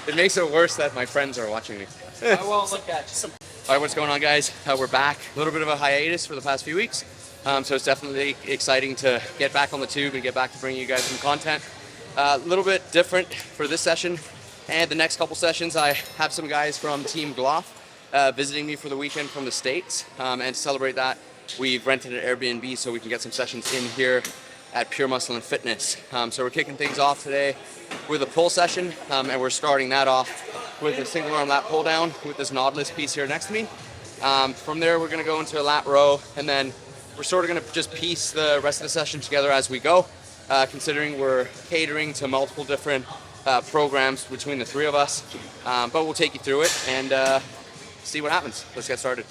It makes it worse that my friends are watching me. I won't look at you. All right, what's going on, guys? We're back. A little bit of a hiatus for the past few weeks. So it's definitely exciting to get back on the tube and get back to bringing you guys some content. A little bit different for this session and the next couple sessions. I have some guys from Team Gloff visiting me for the weekend from the States. And to celebrate that, we've rented an Airbnb so we can get some sessions in here at Pure Muscle and Fitness. So we're kicking things off today with a pull session, and we're starting that off with a single arm lat pull down with this Nautilus piece here next to me. From there, we're gonna go into a lat row, and then we're sort of gonna just piece the rest of the session together as we go, considering we're catering to multiple different programs between the three of us. But we'll take you through it and see what happens. Let's get started.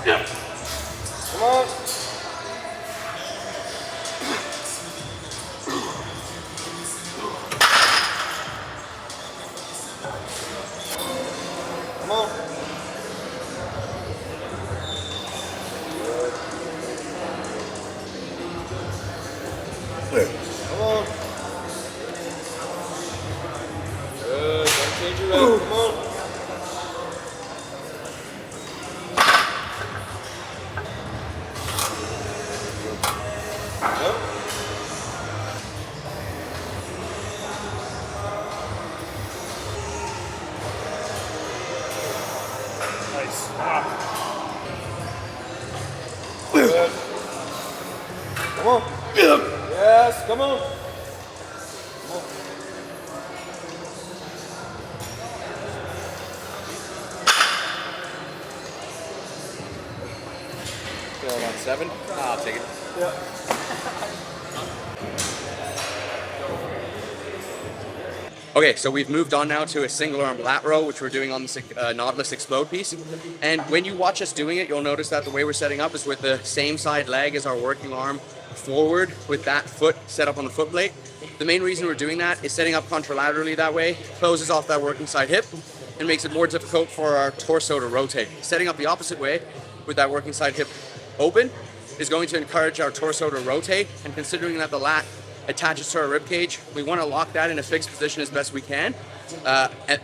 Yeah. Come on. Come on. Come on. Good. Don't change your rep. Come on. Nice. Good. Come on. Yes, come on. Come on. Failed on 7. I'll take it. Yeah. Okay, so we've moved on now to a single arm lat row, which we're doing on the Nautilus Explode piece. And when you watch us doing it, you'll notice that the way we're setting up is with the same side leg as our working arm forward with that foot set up on the foot plate. The main reason we're doing that is setting up contralaterally that way, closes off that working side hip, and makes it more difficult for our torso to rotate. Setting up the opposite way with that working side hip open is going to encourage our torso to rotate, and considering that the lat attaches to our rib cage, we want to lock that in a fixed position as best we can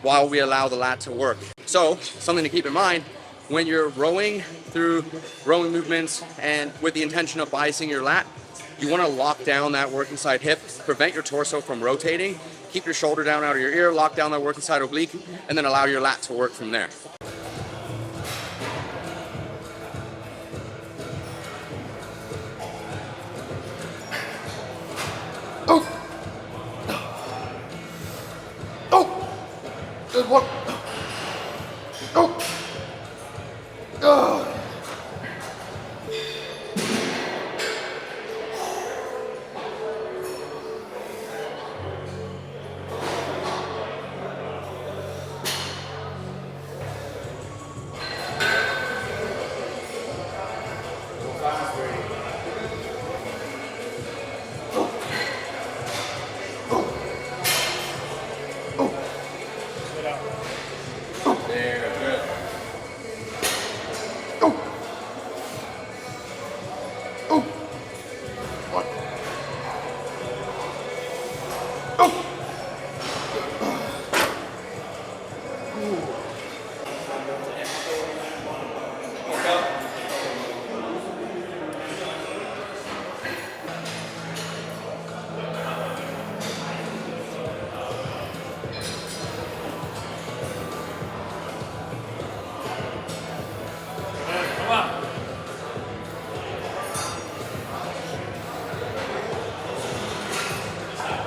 while we allow the lat to work. So something to keep in mind when you're rowing through rowing movements and with the intention of biasing your lat, you want to lock down that working side hip, prevent your torso from rotating, keep your shoulder down out of your ear, lock down that working side oblique, and then allow your lat to work from there. Good one. Go. Oh.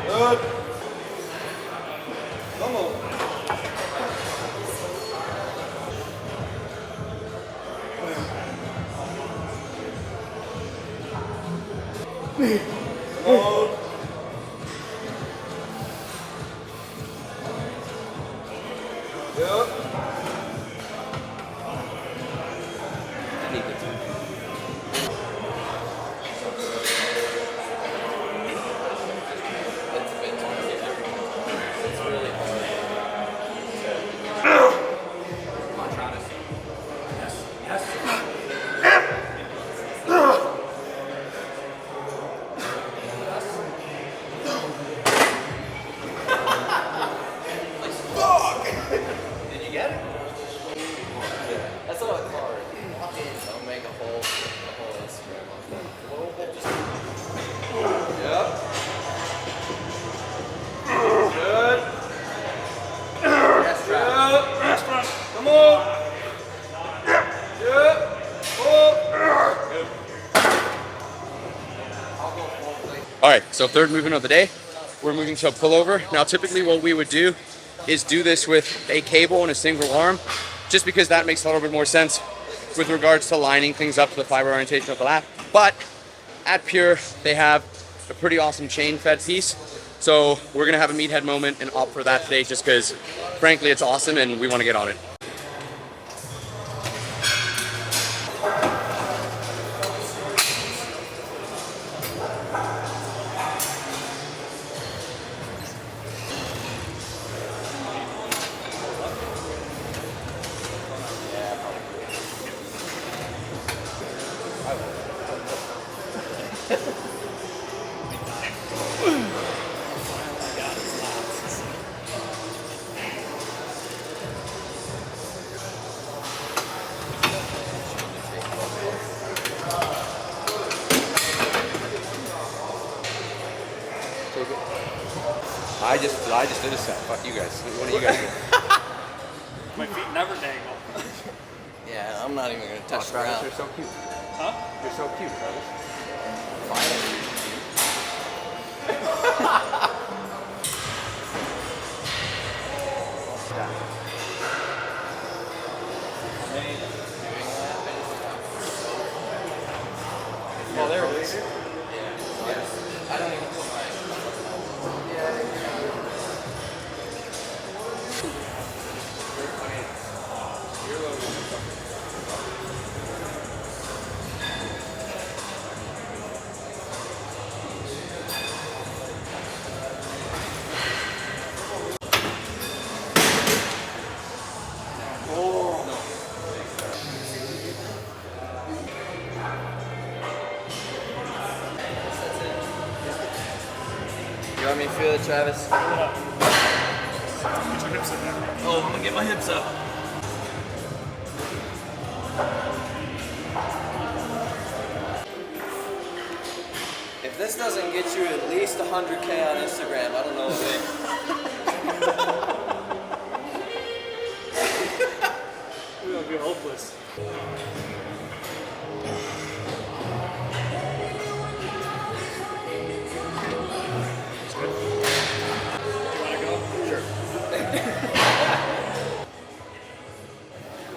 Good. on. Yep. That's a lot hard. Don't make a whole Instagram off that. Yep. Good. Yes, Yep. Come on. Yep. Oh. All right, so third movement of the day, we're moving to a pullover. Now, typically what we would do is do this with a cable and a single arm, just because that makes a little bit more sense with regards to lining things up to the fiber orientation of the lat. But at Pure, they have a pretty awesome chain fed piece. So we're gonna have a meathead moment and opt for that today just because, frankly, it's awesome and we wanna get on it. I just did a set. Fuck you guys. What do you guys do? My feet never dangle. Yeah, I'm not even gonna touch the Travis, ground. you're so cute. Huh? You're so cute, Travis. Well, there it is. I don't even put my. You want me to feel it, Travis? Get your hips in there. Oh, I'm gonna get my hips up. If this doesn't get you at least 100K on Instagram, I don't know what will. We're gonna be hopeless.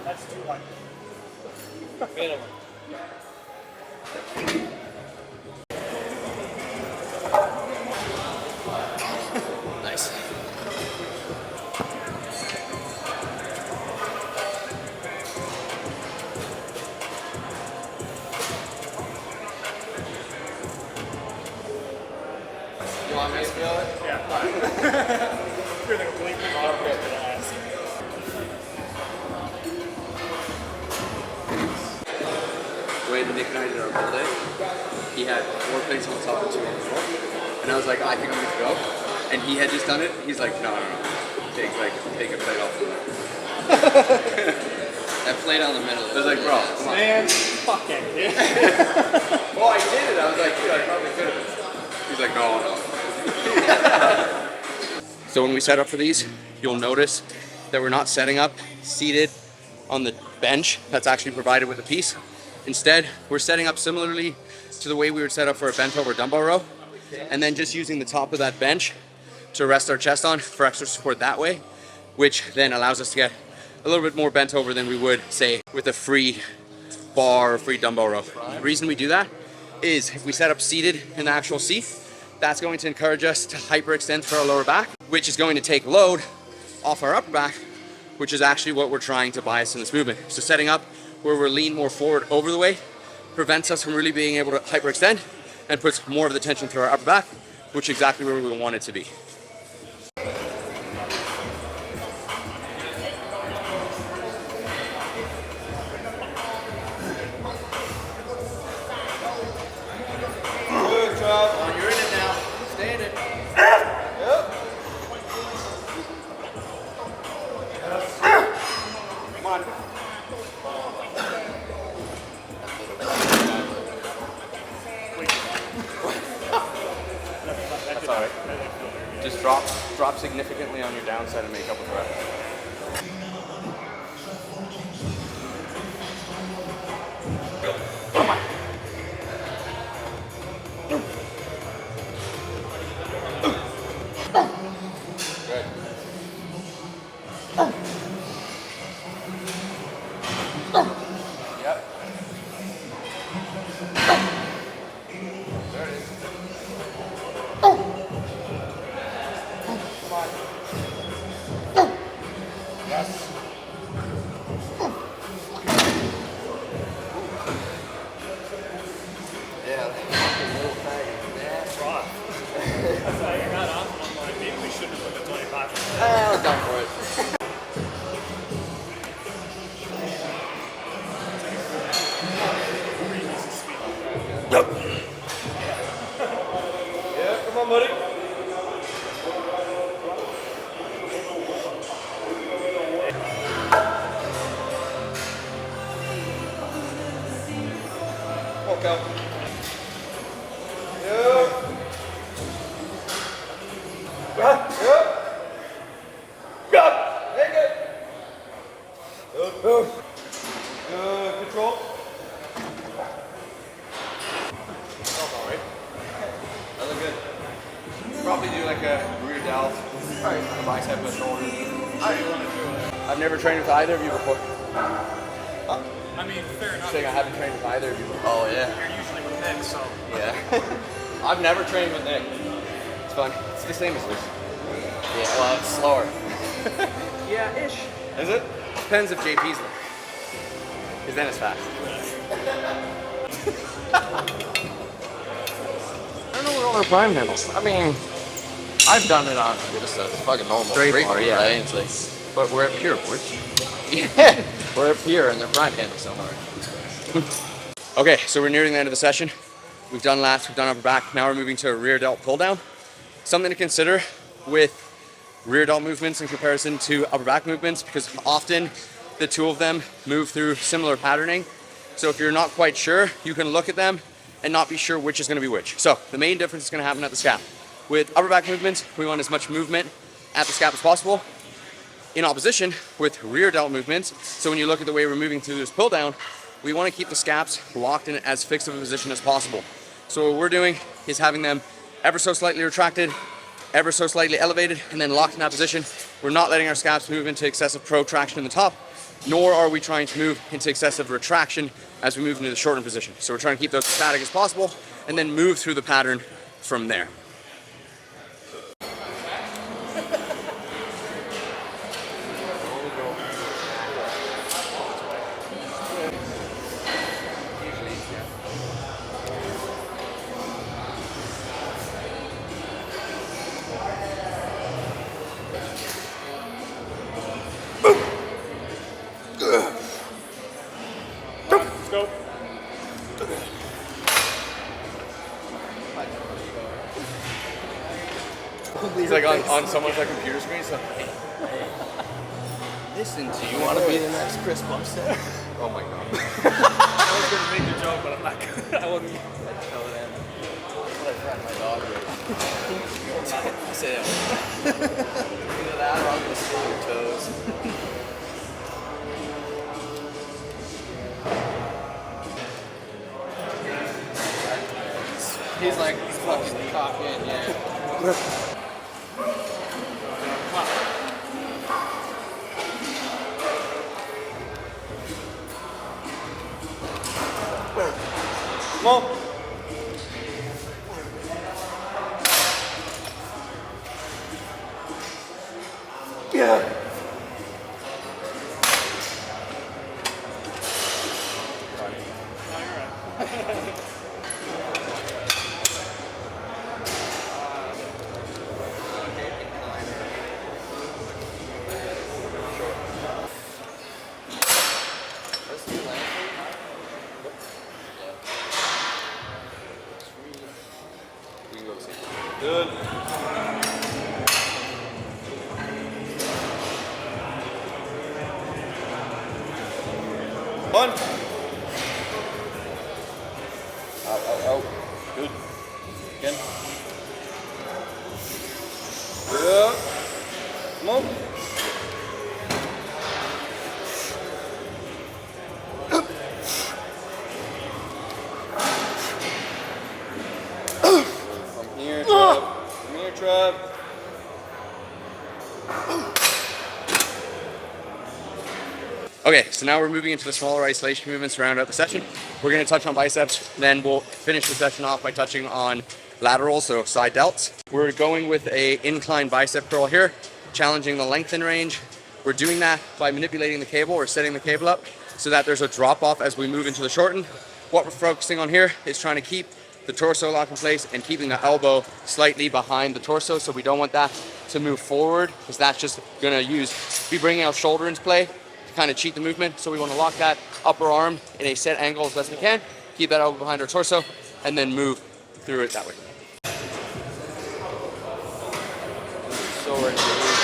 That's too light. Nice. You want me to feel it? Yeah. You're the complete opposite to ass. The way that Nick and I did our pull day, he had 4 plates on top of 2 on the floor. And I was like, I think I'm gonna go. And he had just done it. He's like, no. Take a plate off the That plate on the middle. I was like, bro, come on. Man, fuck it, dude. Well, I did it. I was like, dude, I probably could have. He's like, no. So when we set up for these, you'll notice that we're not setting up seated on the bench that's actually provided with a piece. Instead, we're setting up similarly to the way we would set up for a bent over dumbbell row, and then just using the top of that bench to rest our chest on for extra support that way, which then allows us to get a little bit more bent over than we would, say, with a free bar or free dumbbell row. The reason we do that is if we set up seated in the actual seat, that's going to encourage us to hyperextend through our lower back, which is going to take load off our upper back, which is actually what we're trying to bias in this movement. So setting up where we're lean more forward over the weight prevents us from really being able to hyperextend and puts more of the tension through our upper back, which is exactly where we want it to be. Good job. Oh, you're in it now. Stay in it. Yep. Come on. That's all right. Just drop significantly on your downside and make up with the rest. Come on. Good. Yep. There it is. Come on. Yes. Yeah, fucking little faggot. That's rough. That's why I got off and I'm like, maybe we shouldn't have put the 25%. I was done for it. Yeah, come on, buddy. Walk out. Yep. Yep. Good. Take it. Good. Good. Control. That look good. Probably do like a rear delt, a bicep, a shoulder. I've never trained with either of you before. I mean, fair enough. Saying I haven't trained with either of you before. Oh, yeah. You're usually with Nick, so. Yeah. I've never trained with Nick. It's fun. It's the same as this. Yeah, well, it's slower. Yeah, ish. Is it? Depends if JP's there. Because then it's fast. I don't know what all our prime handles. I mean, I've done it on just a fucking normal Straight straight bar, bar, yeah. right? It's like, but we're at pure, boys. Yeah. We're at pure and their prime handles so hard. Okay, so we're nearing the end of the session. We've done lats, we've done upper back. Now we're moving to a rear delt pull down. Something to consider with rear delt movements in comparison to upper back movements, because often the two of them move through similar patterning. So if you're not quite sure, you can look at them and not be sure which is going to be which. So the main difference is going to happen at the scap. With upper back movements, we want as much movement at the scap as possible. In opposition with rear delt movements, so when you look at the way we're moving through this pull down, we want to keep the scaps locked in as fixed of a position as possible. So what we're doing is having them ever so slightly retracted, ever so slightly elevated, and then locked in that position. We're not letting our scaps move into excessive protraction in the top, nor are we trying to move into excessive retraction as we move into the shortened position. So we're trying to keep those as static as possible and then move through the pattern from there. Let's go. It's like on someone's like computer screen, so listen to you. Want to be the next Chris Bumstead? Oh my god. I was going to make the joke, but I'm not going to. I wasn't. My dog. I said, either that or I'm going to steal your toes. He's like fucking cock in, yeah. Come on. Yeah. Good. One. Out. Good. Again. Yeah. Come on. From here, Trev. From here, Trev. Okay, so now we're moving into the smaller isolation movements to round out the session. We're going to touch on biceps, then we'll finish the session off by touching on laterals, so side delts. We're going with a incline bicep curl here, challenging the lengthen range. We're doing that by manipulating the cable or setting the cable up so that there's a drop off as we move into the shorten. What we're focusing on here is trying to keep the torso locked in place and keeping the elbow slightly behind the torso, so we don't want that to move forward because that's just going to be bringing our shoulder into play to kind of cheat the movement. So we want to lock that upper arm in a set angle as best we can, keep that elbow behind our torso, and then move through it that way. So ready to move.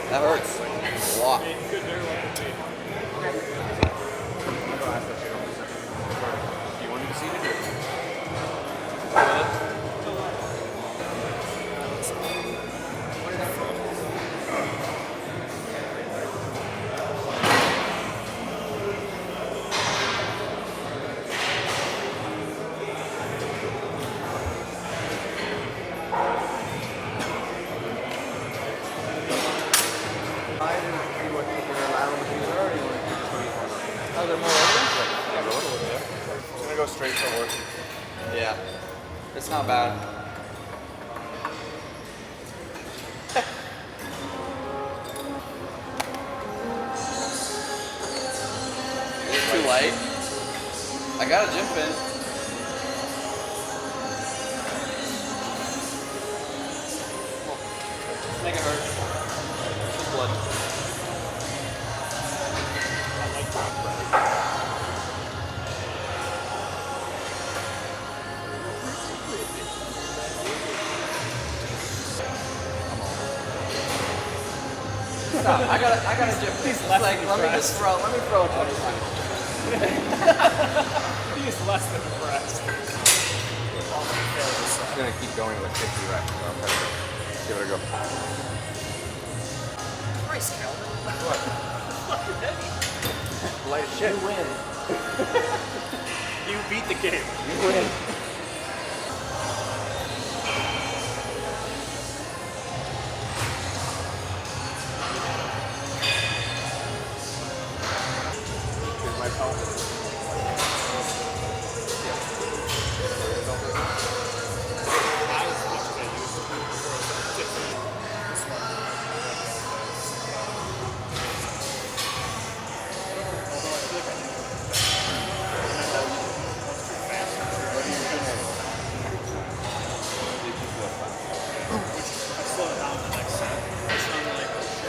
That hurts a lot. You want to see it? Go straight forward. Yeah, it's not bad. It's too light. I got a GymPin. Make it hurt. Just blood. Stop. I got a GymPin. He's It's less like, than let me throw it 20 times. He is less than impressed. Just gonna keep going with 50 reps. Okay. Give it a go. Christ, Calvin. What? Fucking heavy. Light as shit. You win. You beat the game. You win. Here's my pelvis.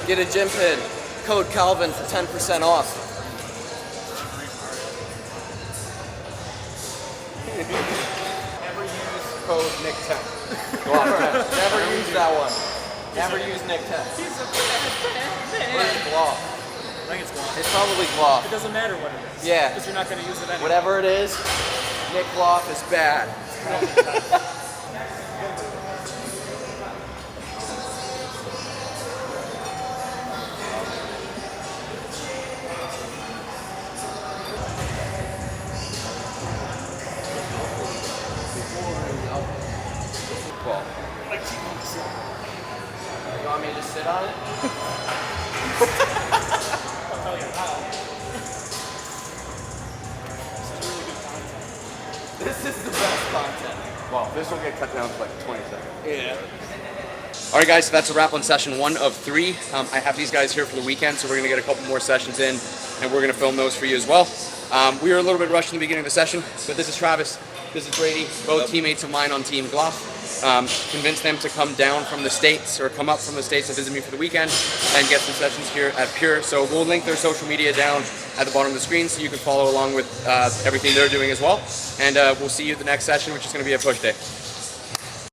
Get a GymPin. Code Calvin for 10% off. Ever use code Nick10. Never use that one. Never use Nick10. He's a bad Or is it Glock? I think it's Glock. It's probably Glock. It doesn't matter what it is. Yeah. Because you're not going to use it anyway. Whatever it is, Nick Glock is bad. Well, Like chipmunks. You want me to just sit on it? I'll tell you how. This is really good content. This is the best content. well, this will get cut down to like 20 seconds. Yeah. All right, guys, so that's a wrap on session 1 of 3. I have these guys here for the weekend, so we're going to get a couple more sessions in, and we're going to film those for you as well. We were a little bit rushed in the beginning of the session, but this is Travis, this is Brady, both teammates of mine on Team Gloff. Convinced them to come down from the States, or come up from the States to visit me for the weekend, and get some sessions here at Pure. So we'll link their social media down at the bottom of the screen so you can follow along with everything they're doing as well. And we'll see you at the next session, which is going to be a push day.